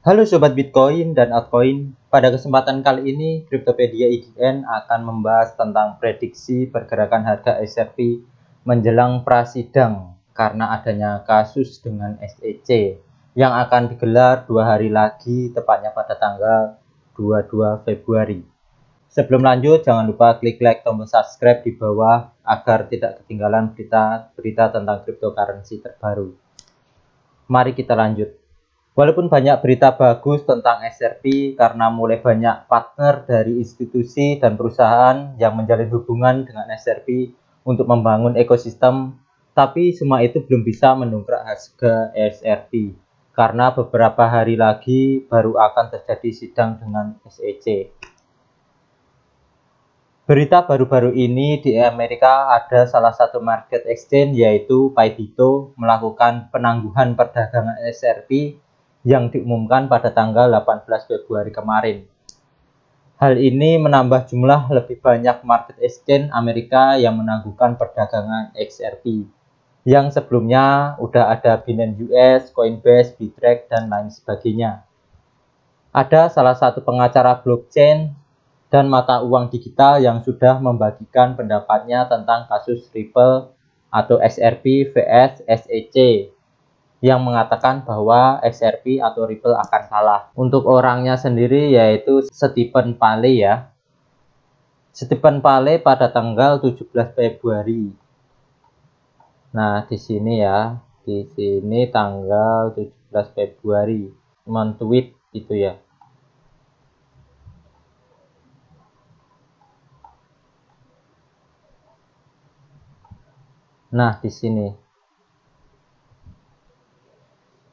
Halo Sobat Bitcoin dan Altcoin, pada kesempatan kali ini Cryptopedia IDN akan membahas tentang prediksi pergerakan harga XRP menjelang prasidang karena adanya kasus dengan SEC yang akan digelar 2 hari lagi, tepatnya pada tanggal 22 Februari. Sebelum lanjut, jangan lupa klik like tombol subscribe di bawah agar tidak ketinggalan berita tentang cryptocurrency terbaru. Mari kita lanjut. Walaupun banyak berita bagus tentang XRP karena mulai banyak partner dari institusi dan perusahaan yang menjalin hubungan dengan XRP untuk membangun ekosistem, tapi semua itu belum bisa mendongkrak harga XRP karena beberapa hari lagi baru akan terjadi sidang dengan SEC. Berita baru-baru ini di Amerika ada salah satu market exchange yaitu Bybito melakukan penangguhan perdagangan XRP yang diumumkan pada tanggal 18 Februari kemarin. Hal ini menambah jumlah lebih banyak market exchange Amerika yang menangguhkan perdagangan XRP. Yang sebelumnya udah ada Binance US, Coinbase, Bittrex, dan lain sebagainya. Ada salah satu pengacara blockchain dan mata uang digital yang sudah membagikan pendapatnya tentang kasus Ripple atau XRP vs SEC yang mengatakan bahwa XRP atau Ripple akan kalah. Untuk orangnya sendiri yaitu Stephen Paley ya. Stephen Paley pada tanggal 17 Februari. Nah, di sini ya. Di sini tanggal 17 Februari men-tweet gitu ya. Nah, di sini.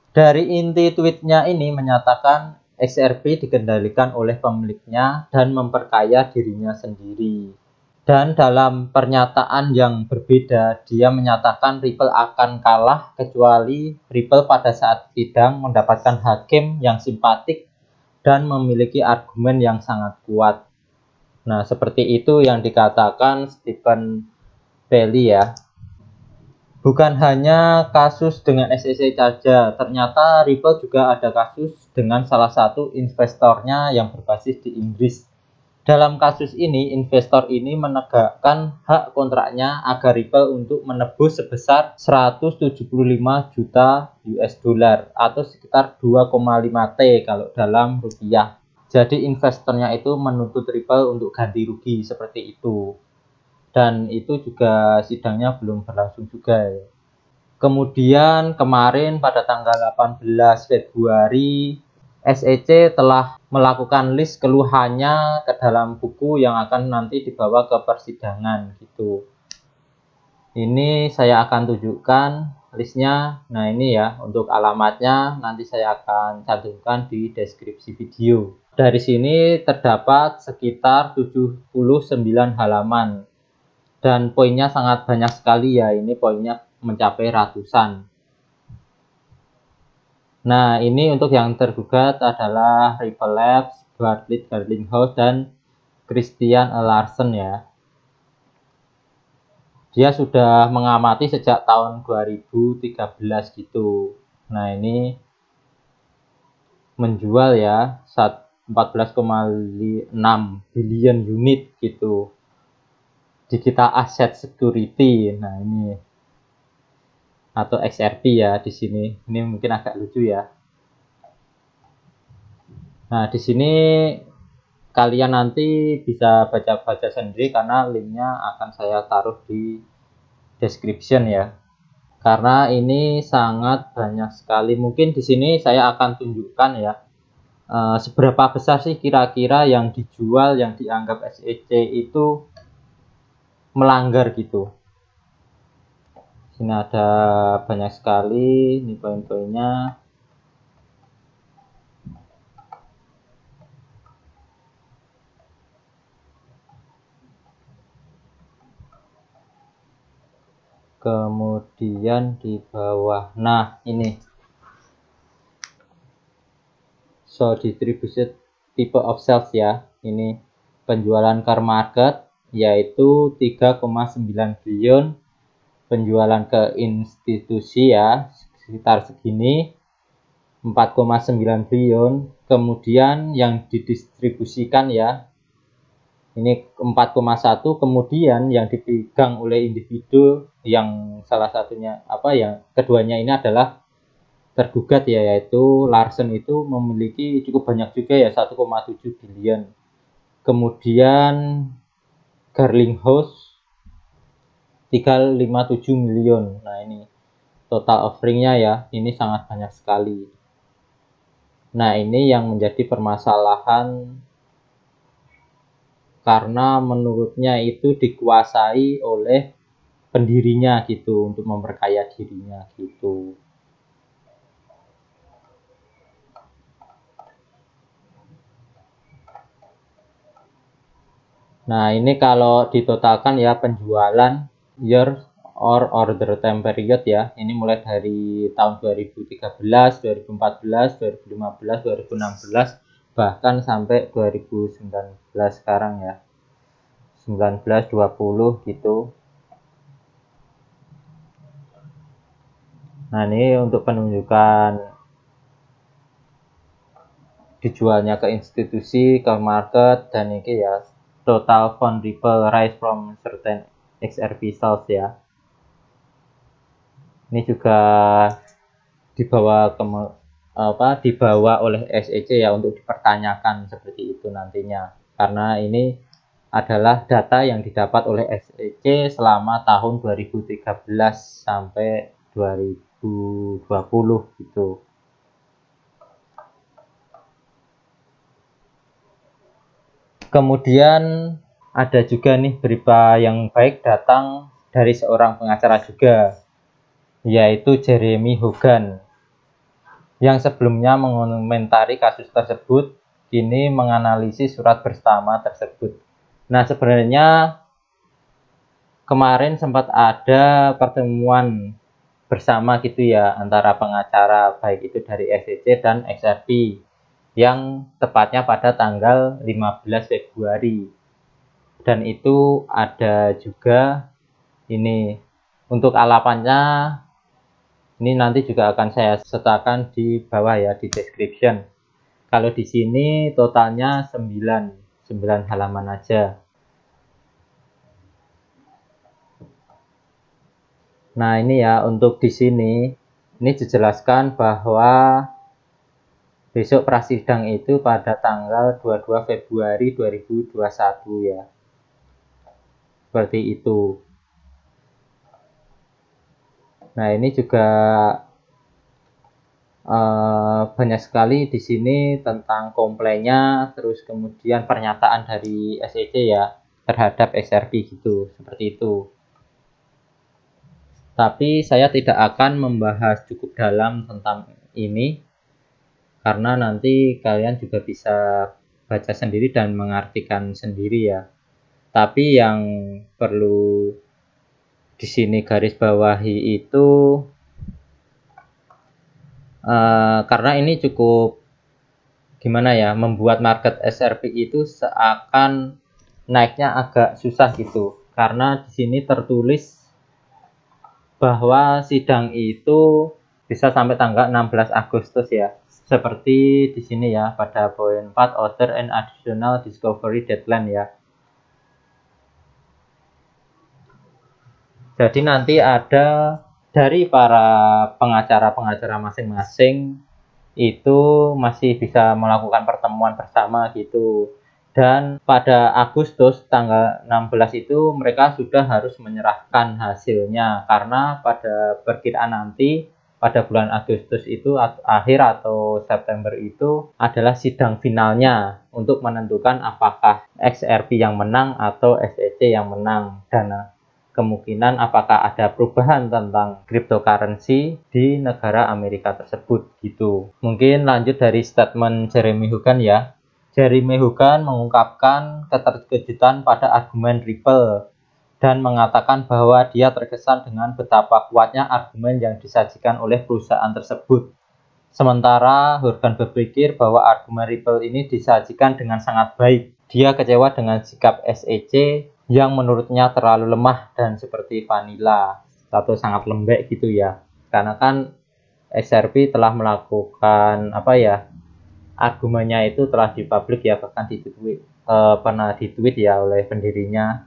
Dari inti tweetnya ini menyatakan XRP dikendalikan oleh pemiliknya dan memperkaya dirinya sendiri. Dan dalam pernyataan yang berbeda, dia menyatakan Ripple akan kalah kecuali Ripple pada saat sidang mendapatkan hakim yang simpatik dan memiliki argumen yang sangat kuat. Nah, seperti itu yang dikatakan Stephen Paley ya. Bukan hanya kasus dengan SEC saja, ternyata Ripple juga ada kasus dengan salah satu investornya yang berbasis di Inggris. Dalam kasus ini, investor ini menegakkan hak kontraknya agar Ripple untuk menebus sebesar 175 juta US dollar atau sekitar 2,5 T kalau dalam rupiah. Jadi investornya itu menuntut Ripple untuk ganti rugi seperti itu. Dan itu juga sidangnya belum berlangsung juga. Kemudian kemarin pada tanggal 18 Februari SEC telah melakukan list keluhannya ke dalam buku yang akan nanti dibawa ke persidangan gitu. Ini saya akan tunjukkan listnya. Nah, ini ya untuk alamatnya nanti saya akan cantumkan di deskripsi video. Dari sini terdapat sekitar 79 halaman. Dan poinnya sangat banyak sekali ya, ini poinnya mencapai ratusan. Nah, ini untuk yang tergugat adalah Ripple Labs, Bartlett Garlinghouse, dan Christian Larsen ya. Dia sudah mengamati sejak tahun 2013 gitu. Nah, ini menjual ya 14,6 billion unit gitu. Digital Asset Security. Nah, ini atau XRP ya di sini. Ini mungkin agak lucu ya. Nah, di sini kalian nanti bisa baca-baca sendiri karena linknya akan saya taruh di description ya. Karena ini sangat banyak sekali. Mungkin di sini saya akan tunjukkan ya seberapa besar sih kira-kira yang dijual yang dianggap SEC itu melanggar gitu. Sini ada banyak sekali ini poin-poinnya. Kemudian di bawah, nah ini so distributed type of sales ya, ini penjualan car market yaitu 3,9 billion, penjualan ke institusi ya sekitar segini, 4,9 triliun. Kemudian yang didistribusikan ya, ini 4,1, kemudian yang dipegang oleh individu yang salah satunya yang keduanya ini adalah tergugat ya, yaitu Larsen itu memiliki cukup banyak juga ya, 1,7 billion. Kemudian Garlinghouse 357 million. Nah, ini total offeringnya ya, ini sangat banyak sekali. Nah, ini yang menjadi permasalahan karena menurutnya itu dikuasai oleh pendirinya gitu, untuk memperkaya dirinya gitu. Nah, ini kalau ditotalkan ya, penjualan year or order time period ya. Ini mulai dari tahun 2013, 2014, 2015, 2016, bahkan sampai 2019 sekarang ya. 19, 20 gitu. Nah, ini untuk penunjukan dijualnya ke institusi, ke market, dan ini ya total fund ripple rise from certain XRP sales ya. Ini juga dibawa oleh SEC ya, untuk dipertanyakan seperti itu nantinya, karena ini adalah data yang didapat oleh SEC selama tahun 2013 sampai 2020 gitu. Kemudian ada juga nih berita yang baik datang dari seorang pengacara juga, yaitu Jeremy Hogan, yang sebelumnya mengomentari kasus tersebut, kini menganalisis surat bersama tersebut. Nah, sebenarnya kemarin sempat ada pertemuan bersama gitu ya, antara pengacara baik itu dari SEC dan XRP, yang tepatnya pada tanggal 15 Februari. Dan itu ada juga ini, untuk alapannya ini nanti juga akan saya sertakan di bawah ya, di description. Kalau di sini totalnya 9 halaman aja. Nah, ini ya, untuk di sini ini dijelaskan bahwa besok prasidang itu pada tanggal 22 Februari 2021 ya. Seperti itu. Nah, ini juga banyak sekali di sini tentang komplainnya, terus kemudian pernyataan dari SEC ya terhadap XRP gitu, seperti itu. Tapi saya tidak akan membahas cukup dalam tentang ini, karena nanti kalian juga bisa baca sendiri dan mengartikan sendiri ya. Tapi yang perlu di sini garis bawahi itu, karena ini cukup gimana ya, membuat market XRP itu seakan naiknya agak susah gitu, karena di sini tertulis bahwa sidang itu bisa sampai tanggal 16 Agustus ya. Seperti di sini ya, pada poin 4, order and additional discovery deadline ya. Jadi nanti ada dari para pengacara-pengacara masing-masing itu masih bisa melakukan pertemuan bersama gitu. Dan pada Agustus tanggal 16 itu mereka sudah harus menyerahkan hasilnya, karena pada perkiraan nanti pada bulan Agustus itu akhir atau September itu adalah sidang finalnya untuk menentukan apakah XRP yang menang atau SEC yang menang, dan kemungkinan apakah ada perubahan tentang cryptocurrency di negara Amerika tersebut gitu. Mungkin lanjut dari statement Jeremy Hogan ya. Jeremy Hogan mengungkapkan keterkejutan pada argumen Ripple dan mengatakan bahwa dia terkesan dengan betapa kuatnya argumen yang disajikan oleh perusahaan tersebut. Sementara Hogan berpikir bahwa argumen Ripple ini disajikan dengan sangat baik. Dia kecewa dengan sikap SEC yang menurutnya terlalu lemah dan seperti vanila atau sangat lembek gitu ya. Karena kan XRP telah melakukan argumennya itu telah dipublik ya, bahkan pernah ditweet ya oleh pendirinya,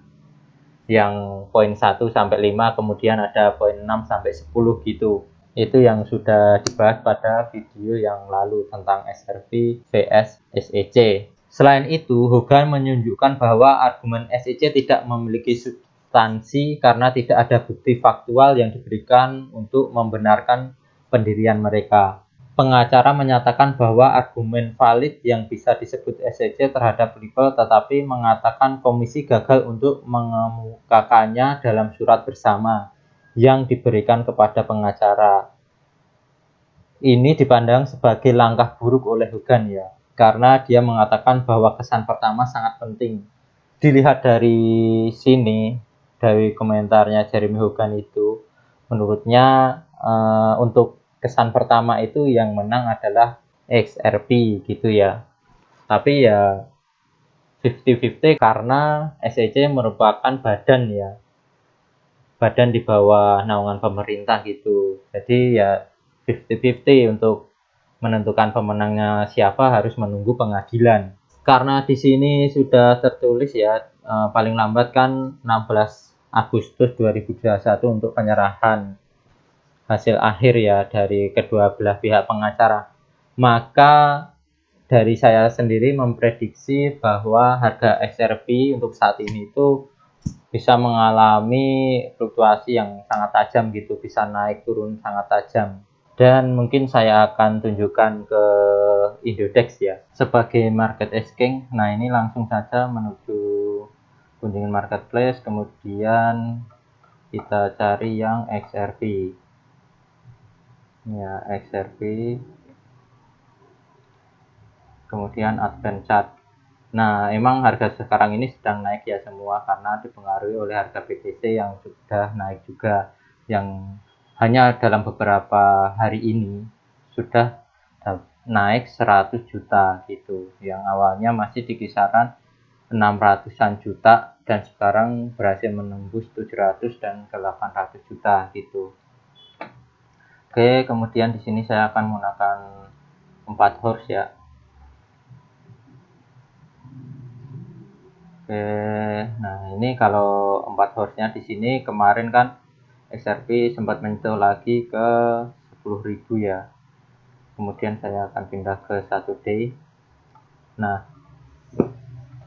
yang poin 1 sampai 5, kemudian ada poin 6 sampai 10 gitu. Itu yang sudah dibahas pada video yang lalu tentang XRP vs SEC. Selain itu, Hogan menunjukkan bahwa argumen SEC tidak memiliki substansi karena tidak ada bukti faktual yang diberikan untuk membenarkan pendirian mereka. Pengacara menyatakan bahwa argumen valid yang bisa disebut SEC terhadap Ripple, tetapi mengatakan komisi gagal untuk mengemukakannya dalam surat bersama yang diberikan kepada pengacara. Ini dipandang sebagai langkah buruk oleh Hogan ya, karena dia mengatakan bahwa kesan pertama sangat penting. Dilihat dari sini, dari komentarnya Jeremy Hogan itu, menurutnya untuk kesan pertama itu yang menang adalah XRP gitu ya. Tapi ya 50-50 karena SEC merupakan badan ya, badan di bawah naungan pemerintah gitu. Jadi ya 50-50 untuk menentukan pemenangnya siapa harus menunggu pengadilan. Karena di sini sudah tertulis ya, paling lambat kan 16 Agustus 2021 untuk penyerahan hasil akhir ya dari kedua belah pihak pengacara. Maka dari saya sendiri memprediksi bahwa harga XRP untuk saat ini itu bisa mengalami fluktuasi yang sangat tajam gitu, bisa naik turun sangat tajam. Dan mungkin saya akan tunjukkan ke Indodex ya sebagai market exchange. Nah, ini langsung saja menuju kunjungan marketplace, kemudian kita cari yang XRP ya, XRP, kemudian advance chart. Nah, emang harga sekarang ini sedang naik ya semua karena dipengaruhi oleh harga BTC yang sudah naik juga, yang hanya dalam beberapa hari ini sudah naik 100 juta gitu, yang awalnya masih di kisaran 600-an juta dan sekarang berhasil menembus 700 dan 800 juta gitu. Oke, kemudian di sini saya akan menggunakan 4 horse ya. Oke, nah ini kalau 4 horse-nya di sini kemarin kan XRP sempat menyentuh lagi ke 10.000 ya. Kemudian saya akan pindah ke 1 day. Nah,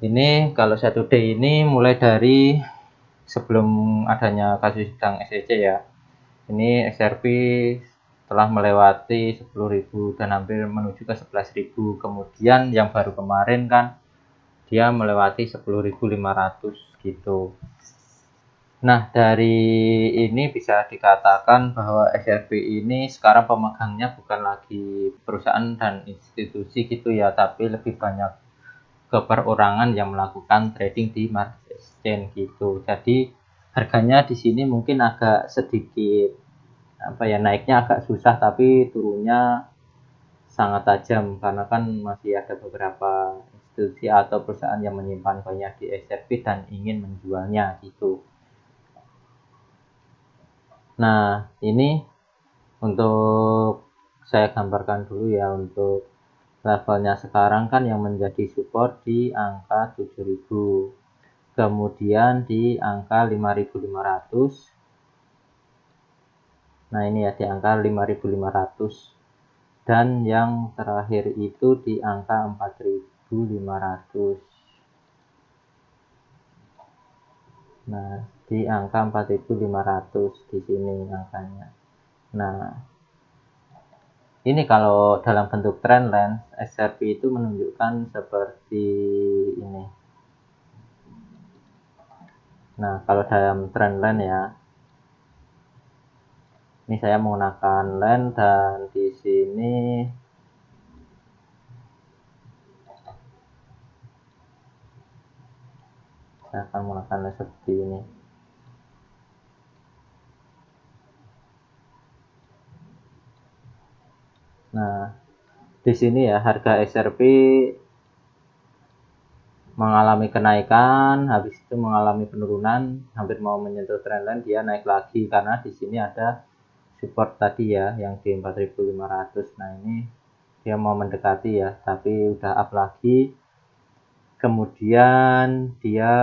ini kalau 1 day ini mulai dari sebelum adanya kasus sidang SEC ya. Ini XRP telah melewati 10.000 dan hampir menuju ke 11.000. Kemudian yang baru kemarin kan dia melewati 10.500 gitu. Nah, dari ini bisa dikatakan bahwa XRP ini sekarang pemegangnya bukan lagi perusahaan dan institusi gitu ya, tapi lebih banyak ke perorangan yang melakukan trading di market exchange gitu. Jadi harganya di sini mungkin agak sedikit naiknya agak susah, tapi turunnya sangat tajam karena kan masih ada beberapa institusi atau perusahaan yang menyimpan banyak di XRP dan ingin menjualnya gitu. Nah, ini untuk saya gambarkan dulu ya, untuk levelnya sekarang kan yang menjadi support di angka 7.000, kemudian di angka 5.500. Nah, ini ya di angka 5.500 dan yang terakhir itu di angka 4.500. Nah, di angka 4.500 di sini angkanya. Nah, ini kalau dalam bentuk trendline, XRP itu menunjukkan seperti ini. Nah, kalau dalam trendline ya, ini saya menggunakan line dan di sini saya akan menggunakan line seperti ini. Nah, di sini ya harga XRP mengalami kenaikan, habis itu mengalami penurunan, hampir mau menyentuh trendline, dia naik lagi karena di sini ada support tadi ya, yang di 4.500. Nah ini dia mau mendekati ya, tapi udah up lagi. Kemudian dia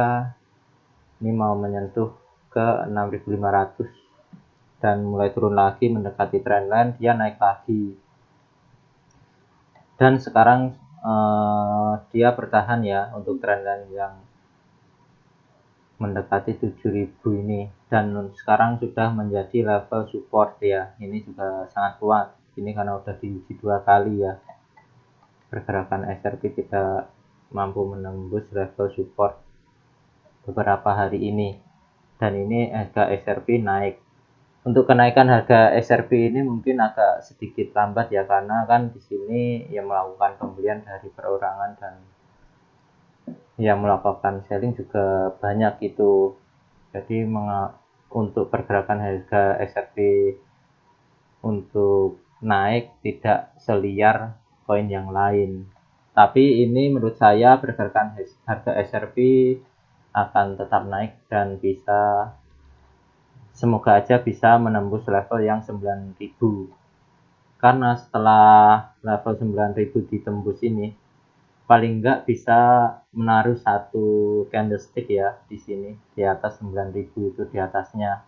ini mau menyentuh ke 6.500 dan mulai turun lagi mendekati trendline, dia naik lagi. Dan sekarang dia bertahan ya untuk trendline yang mendekati 7.000 ini, dan sekarang sudah menjadi level support ya. Ini juga sangat kuat ini karena udah diuji 2 kali ya, pergerakan XRP tidak mampu menembus level support beberapa hari ini, dan ini harga XRP naik. Untuk kenaikan harga XRP ini mungkin agak sedikit lambat ya, karena kan di sini yang melakukan pembelian dari perorangan dan yang melakukan selling juga banyak itu. Jadi untuk pergerakan harga XRP untuk naik tidak seliar koin yang lain. Tapi ini menurut saya pergerakan harga XRP akan tetap naik dan bisa, semoga aja bisa menembus level yang 9.000. Karena setelah level 9.000 ditembus ini, paling enggak bisa menaruh satu candlestick ya di sini di atas 9.000 itu, di atasnya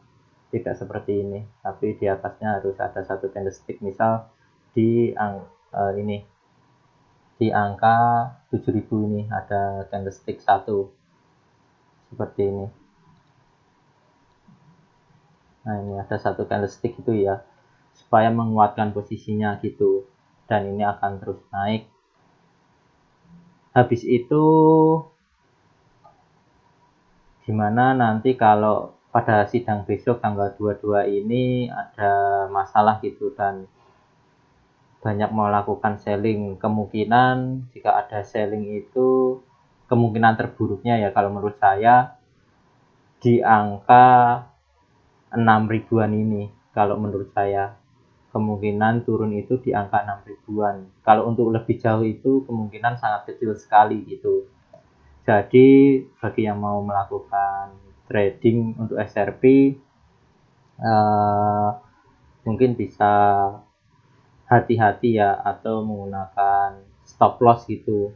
tidak seperti ini, tapi di atasnya harus ada satu candlestick, misal di ini di angka 7.000 ini ada candlestick satu seperti ini. Nah ini ada satu candlestick itu ya, supaya menguatkan posisinya gitu, dan ini akan terus naik. Habis itu gimana nanti kalau pada sidang besok tanggal 22 ini ada masalah gitu dan banyak melakukan selling, kemungkinan jika ada selling itu kemungkinan terburuknya ya kalau menurut saya di angka 6.000-an ini. Kalau menurut saya kemungkinan turun itu di angka 6.000-an. Kalau untuk lebih jauh itu kemungkinan sangat kecil sekali gitu. Jadi bagi yang mau melakukan trading untuk XRP mungkin bisa hati-hati ya, atau menggunakan stop loss gitu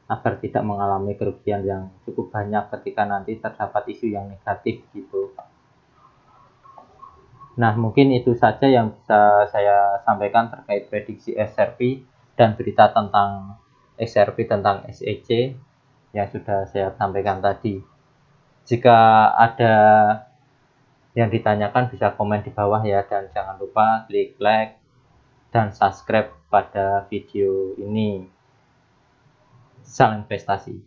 agar tidak mengalami kerugian yang cukup banyak ketika nanti terdapat isu yang negatif gitu. Nah mungkin itu saja yang bisa saya sampaikan terkait prediksi XRP dan berita tentang XRP tentang SEC yang sudah saya sampaikan tadi. Jika ada yang ditanyakan bisa komen di bawah ya, dan jangan lupa klik like dan subscribe pada video ini. Salam investasi.